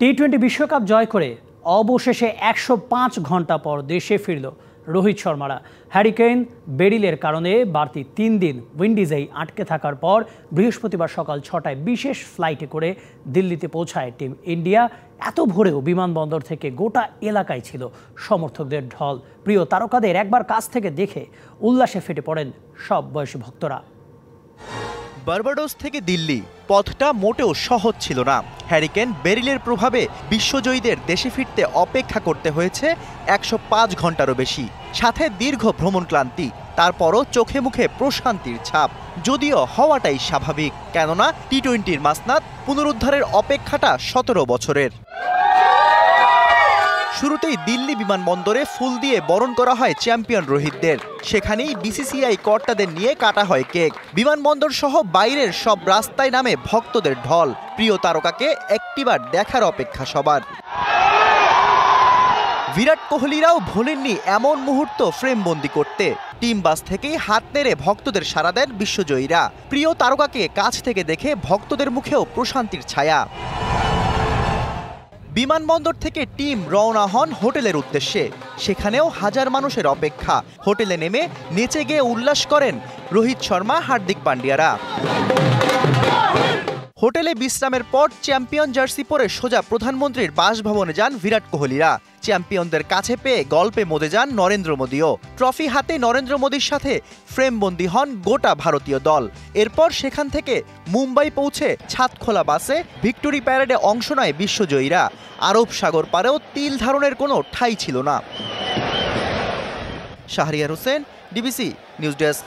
টি-20 বিশ্বকাপ জয় করে অবশেষে 105 ঘন্টা পর দেশে ফিরল রোহিত শর্মারা। হ্যারি কেইন বেরিলের কারণে বাড়তি 3 দিন উইন্ডিজেই আটকে থাকার পর বৃহস্পতিবার সকাল 6টায় বিশেষ ফ্লাইটে করে দিল্লিতে পৌঁছায় টিম ইন্ডিয়া। এত ভোরেও বিমানবন্দর থেকে গোটা এলাকায় ছিল সমর্থকদের ঢল। প্রিয় তারকাদের একবার কাছ থেকে দেখে উল্লাসে ফেটে পড়েন সব বয়সী ভক্তরা। বার্বাডোস থেকে দিল্লি পথটা মোটেও সহজ ছিল না। হ্যারি কেইন বেরিলের প্রভাবে বিশ্বজয়ীদের দেশে ফিরতে অপেক্ষা করতে হয়েছে 105 ঘন্টারও বেশি, সাথে দীর্ঘ ভ্রমণ ক্লান্তি। তারপরও চোখে মুখে প্রশান্তির ছাপ, যদিও হওয়াটাই স্বাভাবিক, কেননা টি-20-র মাসনাদ পুনরুদ্ধারের অপেক্ষাটা 17 বছরের। শুরুতেই দিল্লি বিমানবন্দরে ফুল দিয়ে বরণ করা হয় চ্যাম্পিয়ন রোহিতদের। সেখানেই বিসিসিআই কর্তাদের নিয়ে কাটা হয় কেক। বিমানবন্দর সহ বাইরের সব রাস্তায় নামে ভক্তদের ঢল। প্রিয় তারকাকে একটিবার দেখার অপেক্ষা সবার। বিরাট কোহলিরাও ভোলেননি এমন মুহূর্ত ফ্রেমবন্দি করতে। টিম বাস থেকেই হাত নেড়ে ভক্তদের সাড়া দেন বিশ্বজয়ীরা। প্রিয় তারকাকে কাছ থেকে দেখে ভক্তদের মুখেও প্রশান্তির ছায়া। বিমানবন্দর থেকে টিম রওনা হন হোটেলের উদ্দেশ্যে। সেখানেও হাজার মানুষের অপেক্ষা। হোটেলে নেমে নেচে গেয়ে উল্লাস করেন রোহিত শর্মা, হার্দিক পান্ডিয়ারা। হোটেলে বিশ্রামের পর চ্যাম্পিয়ন জার্সি পরে সোজা প্রধানমন্ত্রীর বাসভবনে যান বিরাট কোহলিরা। চ্যাম্পিয়নদের কাছে পেয়ে গল্পে মজে যান নরেন্দ্র মোদীও। ট্রফি হাতে নরেন্দ্র মোদীর সাথে ফ্রেমবন্দি হন গোটা ভারতীয় দল। এরপর সেখান থেকে মুম্বাই পৌঁছে ছাদখোলা বাসে ভিক্টোরি প্যারেডে অংশ নেয় বিশ্বজয়ীরা। আরব সাগর পারেও তিল ধারণের কোনো ঠাঁই ছিল না। Shahriar Hossain, DBC news desk.